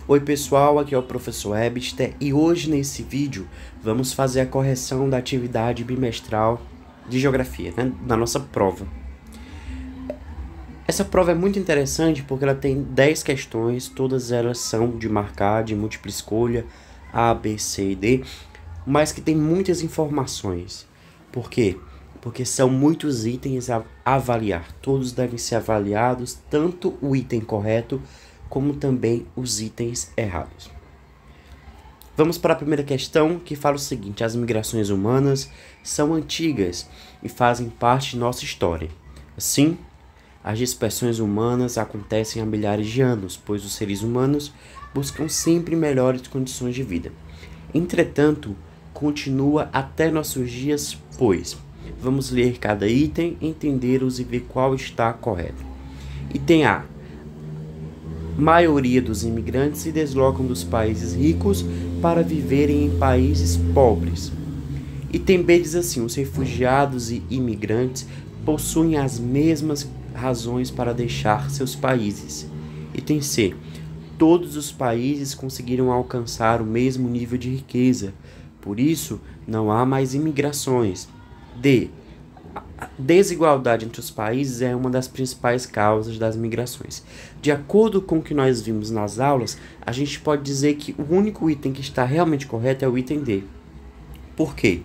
Oi pessoal, aqui é o professor Ebster e hoje nesse vídeo vamos fazer a correção da atividade bimestral de geografia, na nossa prova. Essa prova é muito interessante porque ela tem 10 questões, todas elas são de marcar, de múltipla escolha, A, B, C e D, mas que tem muitas informações. Por quê? Porque são muitos itens a avaliar, todos devem ser avaliados, tanto o item correto como também os itens errados. Vamos para a primeira questão, que fala o seguinte: as migrações humanas são antigas e fazem parte de nossa história. Assim, as dispersões humanas acontecem há milhares de anos, pois os seres humanos buscam sempre melhores condições de vida. Entretanto, continua até nossos dias, pois vamos ler cada item, entendê-los e ver qual está correto. Item A: maioria dos imigrantes se deslocam dos países ricos para viverem em países pobres. Item B diz assim: os refugiados e imigrantes possuem as mesmas razões para deixar seus países. Item C: todos os países conseguiram alcançar o mesmo nível de riqueza, por isso não há mais imigrações. D: a desigualdade entre os países é uma das principais causas das migrações. De acordo com o que nós vimos nas aulas, a gente pode dizer que o único item que está realmente correto é o item D. Por quê?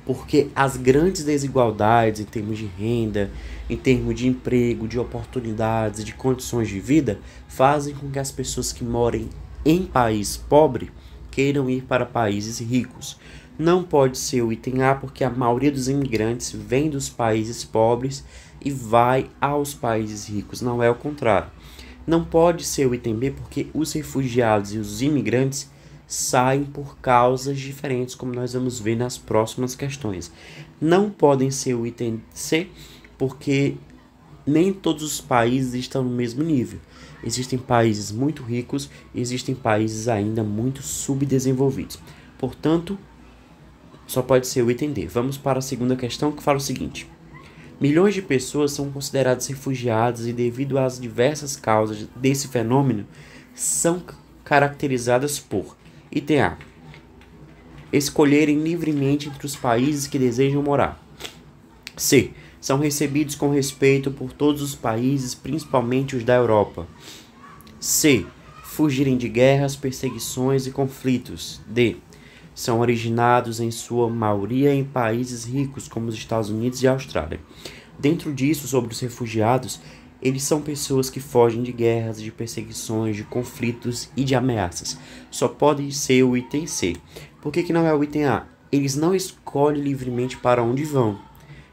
Porque as grandes desigualdades em termos de renda, em termos de emprego, de oportunidades, de condições de vida, fazem com que as pessoas que morem em país pobre queiram ir para países ricos. Não pode ser o item A, porque a maioria dos imigrantes vem dos países pobres e vai aos países ricos, não é o contrário. Não pode ser o item B, porque os refugiados e os imigrantes saem por causas diferentes, como nós vamos ver nas próximas questões. Não podem ser o item C, porque nem todos os países estão no mesmo nível. Existem países muito ricos e existem países ainda muito subdesenvolvidos. Portanto, só pode ser o item D. Vamos para a segunda questão, que fala o seguinte: milhões de pessoas são consideradas refugiadas e, devido às diversas causas desse fenômeno, são caracterizadas por: item A: escolherem livremente entre os países que desejam morar. C: são recebidos com respeito por todos os países, principalmente os da Europa. C: fugirem de guerras, perseguições e conflitos. D: são originados em sua maioria em países ricos como os Estados Unidos e a Austrália. Dentro disso, sobre os refugiados, eles são pessoas que fogem de guerras, de perseguições, de conflitos e de ameaças. Só pode ser o item C. Por que não é o item A? Eles não escolhem livremente para onde vão.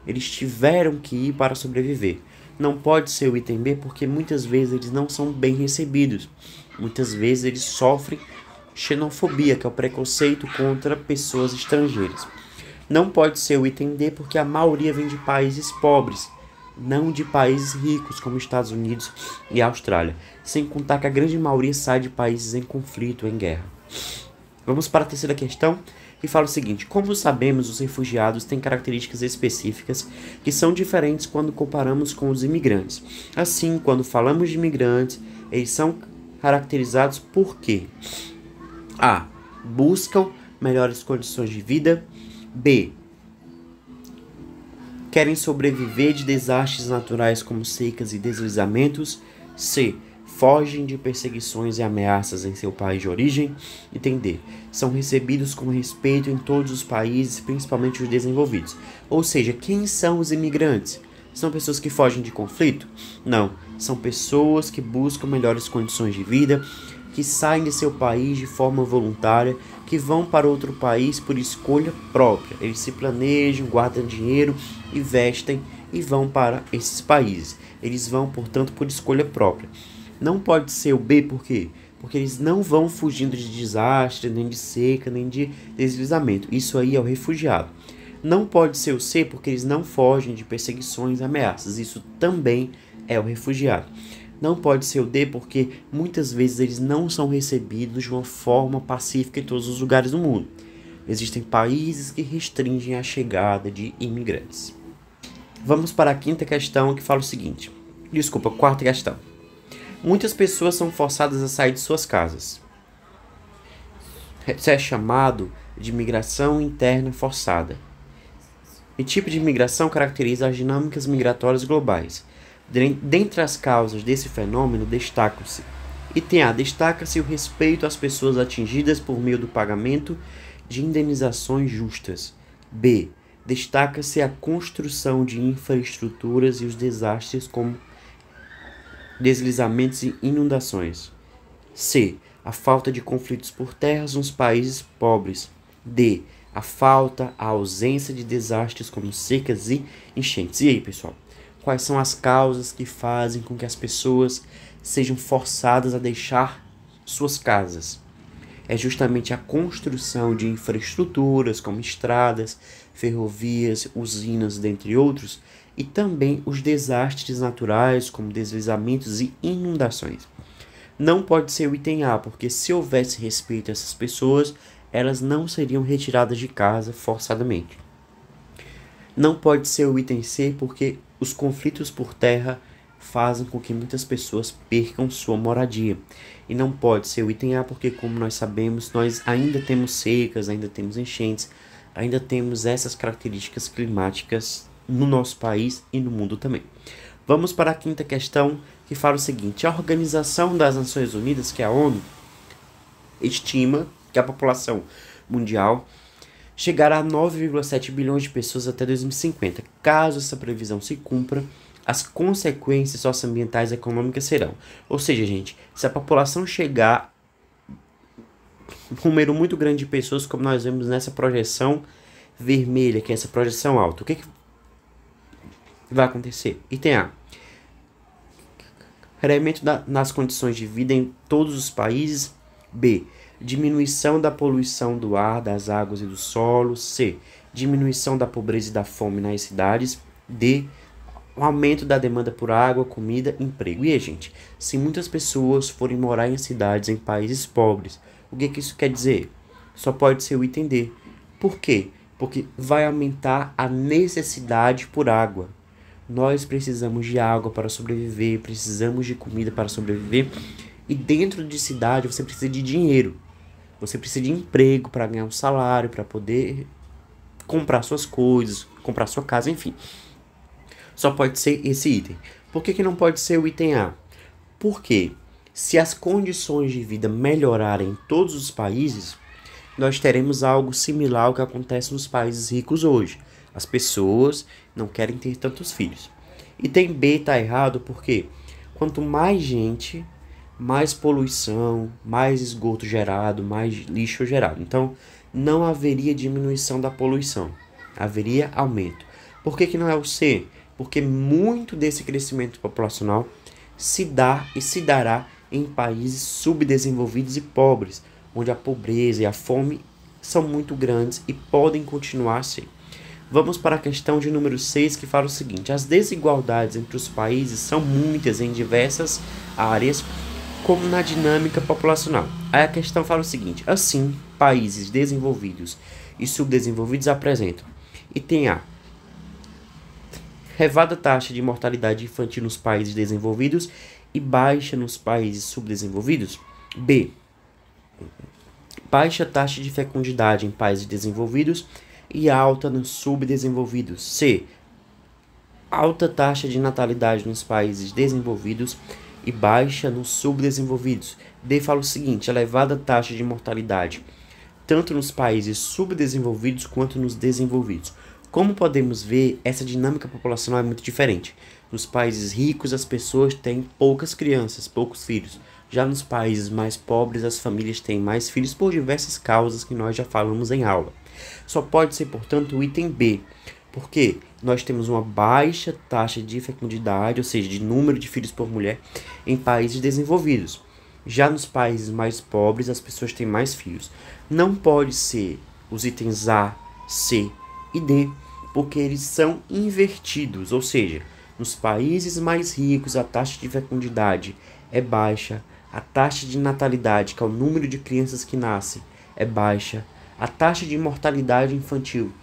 Eles tiveram que ir para sobreviver. Não pode ser o item B, porque muitas vezes eles não são bem recebidos. Muitas vezes eles sofrem xenofobia, que é o preconceito contra pessoas estrangeiras. Não pode ser o item D, porque a maioria vem de países pobres, não de países ricos, como Estados Unidos e Austrália. Sem contar que a grande maioria sai de países em conflito, em guerra. Vamos para a terceira questão, que fala o seguinte: como sabemos, os refugiados têm características específicas que são diferentes quando comparamos com os imigrantes. Assim, quando falamos de imigrantes, eles são caracterizados por quê? A: buscam melhores condições de vida. B: querem sobreviver de desastres naturais como secas e deslizamentos. C: fogem de perseguições e ameaças em seu país de origem. Item D: são recebidos com respeito em todos os países, principalmente os desenvolvidos. Ou seja, quem são os imigrantes? São pessoas que fogem de conflito? Não, são pessoas que buscam melhores condições de vida, que saem de seu país de forma voluntária, que vão para outro país por escolha própria. Eles se planejam, guardam dinheiro, investem e vão para esses países. Eles vão, portanto, por escolha própria. Não pode ser o B, por quê? Porque eles não vão fugindo de desastre, nem de seca, nem de deslizamento. Isso aí é o refugiado. Não pode ser o C, porque eles não fogem de perseguições e ameaças. Isso também é o refugiado. Não pode ser o D, porque muitas vezes eles não são recebidos de uma forma pacífica em todos os lugares do mundo. Existem países que restringem a chegada de imigrantes. Vamos para a quinta questão, que fala o seguinte. Quarta questão. Muitas pessoas são forçadas a sair de suas casas. Isso é chamado de migração interna forçada. E tipo de migração caracteriza as dinâmicas migratórias globais. Dentre as causas desse fenômeno destacam-se: item A. Destaca-se o respeito às pessoas atingidas por meio do pagamento de indenizações justas. B. Destaca-se a construção de infraestruturas e os desastres como deslizamentos e inundações. C. A falta de conflitos por terras nos países pobres. D. A ausência de desastres como secas e enchentes. E aí, pessoal? Quais são as causas que fazem com que as pessoas sejam forçadas a deixar suas casas? É justamente a construção de infraestruturas como estradas, ferrovias, usinas, dentre outros, e também os desastres naturais como deslizamentos e inundações. Não pode ser o item A, porque se houvesse respeito a essas pessoas, elas não seriam retiradas de casa forçadamente. Não pode ser o item C, porque os conflitos por terra fazem com que muitas pessoas percam sua moradia. E não pode ser o item A, porque, como nós sabemos, nós ainda temos secas, ainda temos enchentes, ainda temos essas características climáticas no nosso país e no mundo também. Vamos para a quinta questão, que fala o seguinte: a Organização das Nações Unidas, que é a ONU, estima que a população mundial chegará a 9,7 bilhões de pessoas até 2050. Caso essa previsão se cumpra, as consequências socioambientais e econômicas serão. Ou seja, gente, se a população chegar um número muito grande de pessoas, como nós vemos nessa projeção vermelha, que é essa projeção alta, o que vai acontecer? Item A. Incremento nas condições de vida em todos os países. B. Diminuição da poluição do ar, das águas e do solo. C. Diminuição da pobreza e da fome nas cidades. D. O aumento da demanda por água, comida, emprego. E aí, gente, se muitas pessoas forem morar em cidades, em países pobres, o que isso quer dizer? Só pode ser o item D. Por quê? Porque vai aumentar a necessidade por água. Nós precisamos de água para sobreviver, precisamos de comida para sobreviver. E dentro de cidade você precisa de dinheiro. Você precisa de emprego para ganhar um salário, para poder comprar suas coisas, comprar sua casa, enfim. Só pode ser esse item. Por que não pode ser o item A? Porque se as condições de vida melhorarem em todos os países, nós teremos algo similar ao que acontece nos países ricos hoje. As pessoas não querem ter tantos filhos. Item B está errado porque quanto mais gente, mais poluição, mais esgoto gerado, mais lixo gerado. Então, não haveria diminuição da poluição, haveria aumento. Por que não é o C? Porque muito desse crescimento populacional se dá e se dará em países subdesenvolvidos e pobres, onde a pobreza e a fome são muito grandes e podem continuar a ser. Vamos para a questão de número 6, que fala o seguinte: as desigualdades entre os países são muitas em diversas áreas, como na dinâmica populacional. Aí a questão fala o seguinte: assim, países desenvolvidos e subdesenvolvidos apresentam. Item A. Elevada taxa de mortalidade infantil nos países desenvolvidos e baixa nos países subdesenvolvidos. B. Baixa taxa de fecundidade em países desenvolvidos e alta nos subdesenvolvidos. C. Alta taxa de natalidade nos países desenvolvidos e baixa nos subdesenvolvidos. D fala o seguinte: elevada taxa de mortalidade tanto nos países subdesenvolvidos quanto nos desenvolvidos. Como podemos ver, essa dinâmica populacional é muito diferente. Nos países ricos, as pessoas têm poucas crianças, poucos filhos. Já nos países mais pobres, as famílias têm mais filhos por diversas causas que nós já falamos em aula. Só pode ser, portanto, o item B, porque nós temos uma baixa taxa de fecundidade, ou seja, de número de filhos por mulher, em países desenvolvidos. Já nos países mais pobres, as pessoas têm mais filhos. Não pode ser os itens A, C e D, porque eles são invertidos, ou seja, nos países mais ricos a taxa de fecundidade é baixa, a taxa de natalidade, que é o número de crianças que nascem, é baixa, a taxa de mortalidade infantil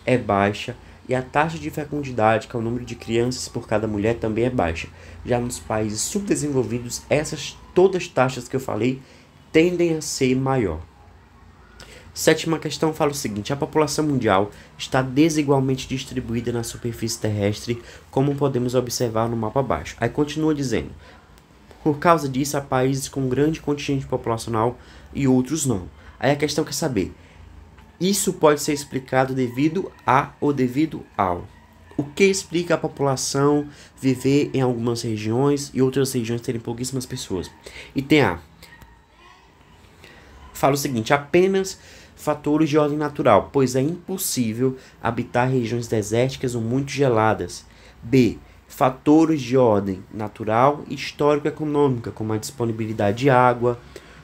é baixa e a taxa de fecundidade, que é o número de crianças por cada mulher, também é baixa. Já nos países subdesenvolvidos, todas as taxas que eu falei tendem a ser maior. Sétima questão fala o seguinte: a população mundial está desigualmente distribuída na superfície terrestre, como podemos observar no mapa abaixo. Aí continua dizendo: por causa disso, há países com grande contingente populacional e outros não. Aí a questão quer saber: isso pode ser explicado devido a ou devido ao? O que explica a população viver em algumas regiões e outras regiões terem pouquíssimas pessoas? Item A fala o seguinte: apenas fatores de ordem natural, pois é impossível habitar regiões desérticas ou muito geladas. B. Fatores de ordem natural e histórico-econômica, como a disponibilidade de água,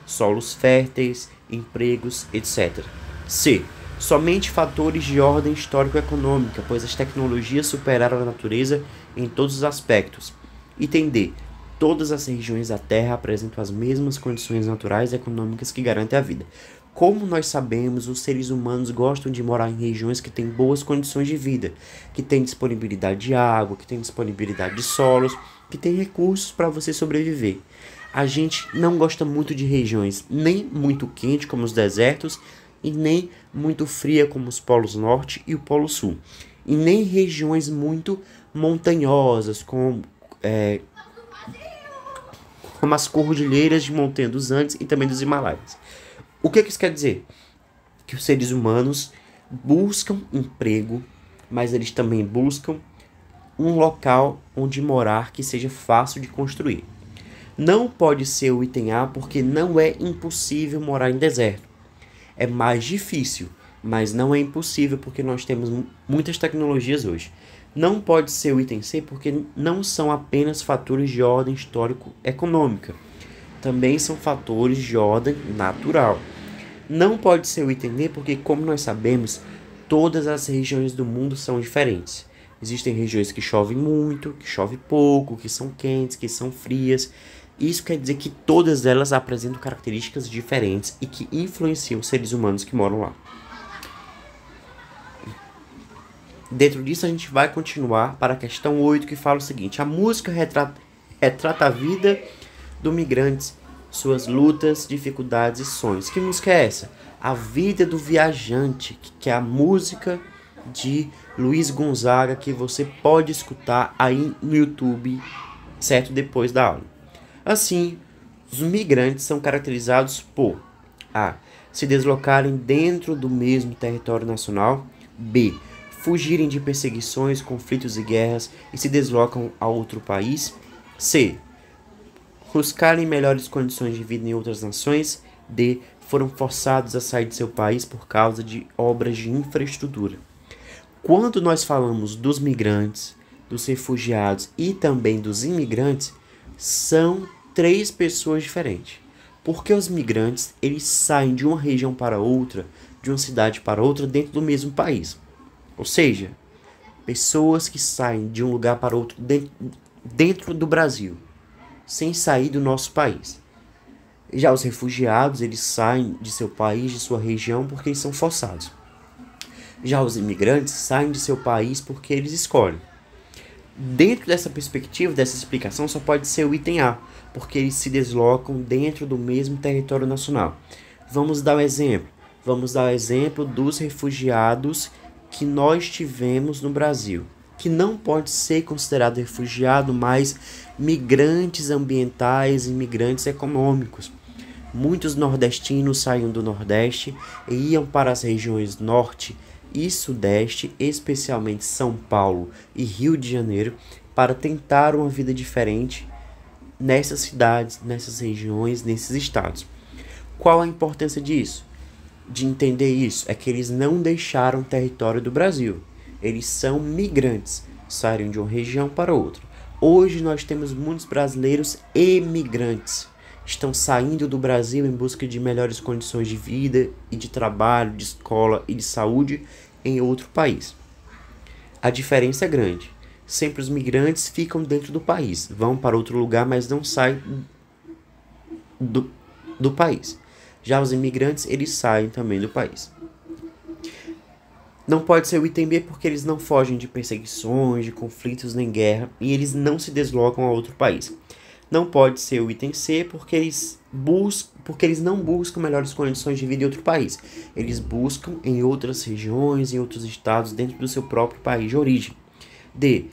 solos férteis, empregos, etc. C. Somente fatores de ordem histórico-econômica, pois as tecnologias superaram a natureza em todos os aspectos. Item D. Todas as regiões da Terra apresentam as mesmas condições naturais e econômicas que garantem a vida. Como nós sabemos, os seres humanos gostam de morar em regiões que têm boas condições de vida, que têm disponibilidade de água, que têm disponibilidade de solos, que têm recursos para você sobreviver. A gente não gosta muito de regiões nem muito quentes, como os desertos, e nem muito fria, como os polos norte e o polo sul. E nem regiões muito montanhosas, como as cordilheiras de montanha dos Andes e também dos Himalaias. O que isso quer dizer? Que os seres humanos buscam emprego, mas eles também buscam um local onde morar que seja fácil de construir. Não pode ser o item A porque não é impossível morar em deserto. É mais difícil, mas não é impossível porque nós temos muitas tecnologias hoje. Não pode ser o item C porque não são apenas fatores de ordem histórico-econômica. Também são fatores de ordem natural. Não pode ser o item D porque, como nós sabemos, todas as regiões do mundo são diferentes. Existem regiões que chovem muito, que chove pouco, que são quentes, que são frias. Isso quer dizer que todas elas apresentam características diferentes e que influenciam os seres humanos que moram lá. Dentro disso, a gente vai continuar para a questão 8, que fala o seguinte: a música retrata a vida do migrante, suas lutas, dificuldades e sonhos. Que música é essa? A Vida do Viajante, que é a música de Luiz Gonzaga, que você pode escutar aí no YouTube, certo? Depois da aula. Assim, os migrantes são caracterizados por A. Se deslocarem dentro do mesmo território nacional. B. Fugirem de perseguições, conflitos e guerras e se deslocam a outro país. C. Buscarem melhores condições de vida em outras nações. D. Foram forçados a sair de seu país por causa de obras de infraestrutura. Quando nós falamos dos migrantes, dos refugiados e também dos imigrantes, são três pessoas diferentes. Porque os migrantes, eles saem de uma região para outra, de uma cidade para outra, dentro do mesmo país. Ou seja, pessoas que saem de um lugar para outro dentro do Brasil, sem sair do nosso país. Já os refugiados, eles saem de seu país, de sua região, porque eles são forçados. Já os imigrantes saem de seu país porque eles escolhem. Dentro dessa perspectiva, dessa explicação, só pode ser o item A, porque eles se deslocam dentro do mesmo território nacional. Vamos dar um exemplo. Vamos dar o exemplo dos refugiados que nós tivemos no Brasil, que não pode ser considerado refugiado, mas migrantes ambientais e migrantes econômicos. Muitos nordestinos saíam do Nordeste e iam para as regiões Norte e Sudeste, especialmente São Paulo e Rio de Janeiro, para tentar uma vida diferente nessas cidades, nessas regiões, nesses estados. Qual a importância disso? De entender isso? É que eles não deixaram o território do Brasil. Eles são migrantes, saíram de uma região para outra. Hoje nós temos muitos brasileiros emigrantes. Estão saindo do Brasil em busca de melhores condições de vida e de trabalho, de escola e de saúde em outro país. A diferença é grande. Sempre os migrantes ficam dentro do país, vão para outro lugar, mas não saem do país. Já os imigrantes, eles saem também do país. Não pode ser o item B porque eles não fogem de perseguições, de conflitos nem guerra e eles não se deslocam a outro país. Não pode ser o item C porque eles não buscam melhores condições de vida em outro país. Eles buscam em outras regiões, em outros estados, dentro do seu próprio país de origem. D.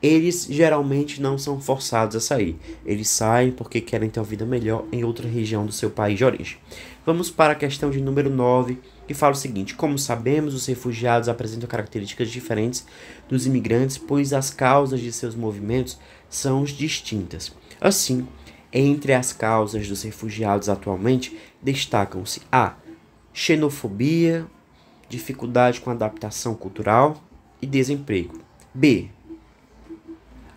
Eles geralmente não são forçados a sair. Eles saem porque querem ter uma vida melhor em outra região do seu país de origem. Vamos para a questão de número 9, que fala o seguinte: como sabemos, os refugiados apresentam características diferentes dos imigrantes, pois as causas de seus movimentos são distintas. Assim, entre as causas dos refugiados atualmente, destacam-se a xenofobia, dificuldade com adaptação cultural e desemprego. B.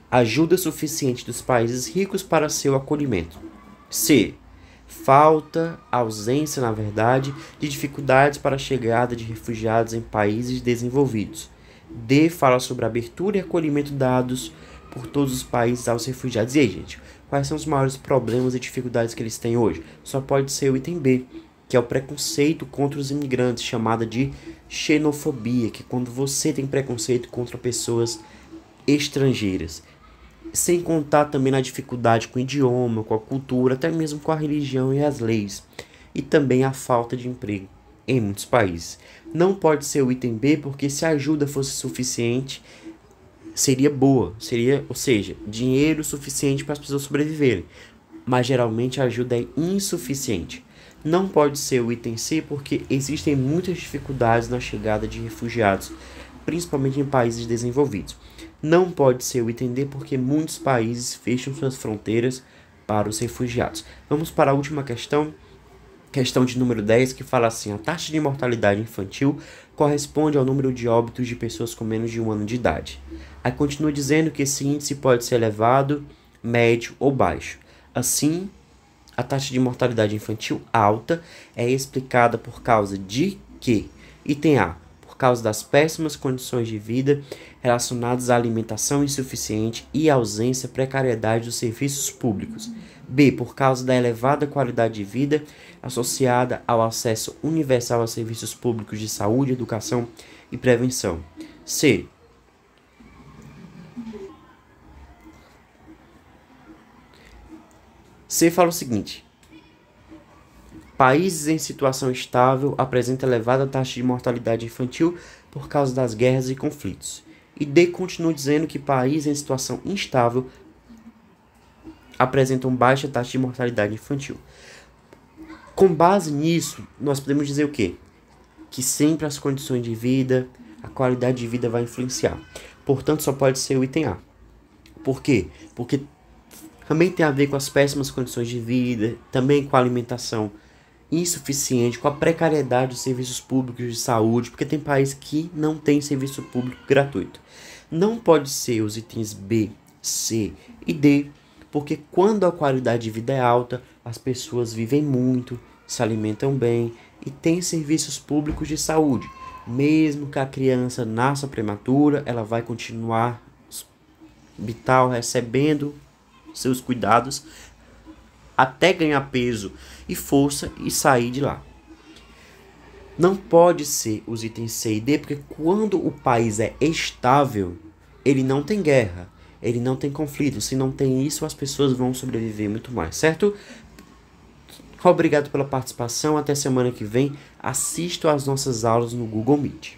Ajuda suficiente dos países ricos para seu acolhimento. C. Falta, ausência, na verdade, de dificuldades para a chegada de refugiados em países desenvolvidos. D. Fala sobre a abertura e acolhimento dados por todos os países aos refugiados. E aí, gente, quais são os maiores problemas e dificuldades que eles têm hoje? Só pode ser o item B, que é o preconceito contra os imigrantes, chamada de xenofobia, que é quando você tem preconceito contra pessoas estrangeiras. Sem contar também na dificuldade com o idioma, com a cultura, até mesmo com a religião e as leis. E também a falta de emprego em muitos países. Não pode ser o item B, porque se a ajuda fosse suficiente, seria boa. Ou seja, dinheiro suficiente para as pessoas sobreviverem. Mas geralmente a ajuda é insuficiente. Não pode ser o item C, porque existem muitas dificuldades na chegada de refugiados, principalmente em países desenvolvidos. Não pode ser o item D, porque muitos países fecham suas fronteiras para os refugiados. Vamos para a última questão, questão de número 10, que fala assim: a taxa de mortalidade infantil corresponde ao número de óbitos de pessoas com menos de 1 ano de idade. Aí continua dizendo que esse índice pode ser elevado, médio ou baixo. Assim, a taxa de mortalidade infantil alta é explicada por causa de que? Item A. Por causa das péssimas condições de vida relacionadas à alimentação insuficiente e ausência, precariedade dos serviços públicos. B. Por causa da elevada qualidade de vida associada ao acesso universal a serviços públicos de saúde, educação e prevenção. C. C fala o seguinte: países em situação estável apresentam elevada taxa de mortalidade infantil por causa das guerras e conflitos. E D continua dizendo que países em situação instável apresentam baixa taxa de mortalidade infantil. Com base nisso, nós podemos dizer o quê? Que sempre as condições de vida, a qualidade de vida vai influenciar. Portanto, só pode ser o item A. Por quê? Porque também tem a ver com as péssimas condições de vida, também com a alimentação insuficiente, com a precariedade dos serviços públicos de saúde, porque tem países que não tem serviço público gratuito. Não pode ser os itens B, C e D, porque quando a qualidade de vida é alta, as pessoas vivem muito, se alimentam bem e têm serviços públicos de saúde. Mesmo que a criança nasça prematura, ela vai continuar vital, recebendo seus cuidados até ganhar peso e força e sair de lá. Não pode ser os itens C e D, porque quando o país é estável, ele não tem guerra, ele não tem conflito. Se não tem isso, as pessoas vão sobreviver muito mais, certo? Obrigado pela participação, até semana que vem. Assista às nossas aulas no Google Meet.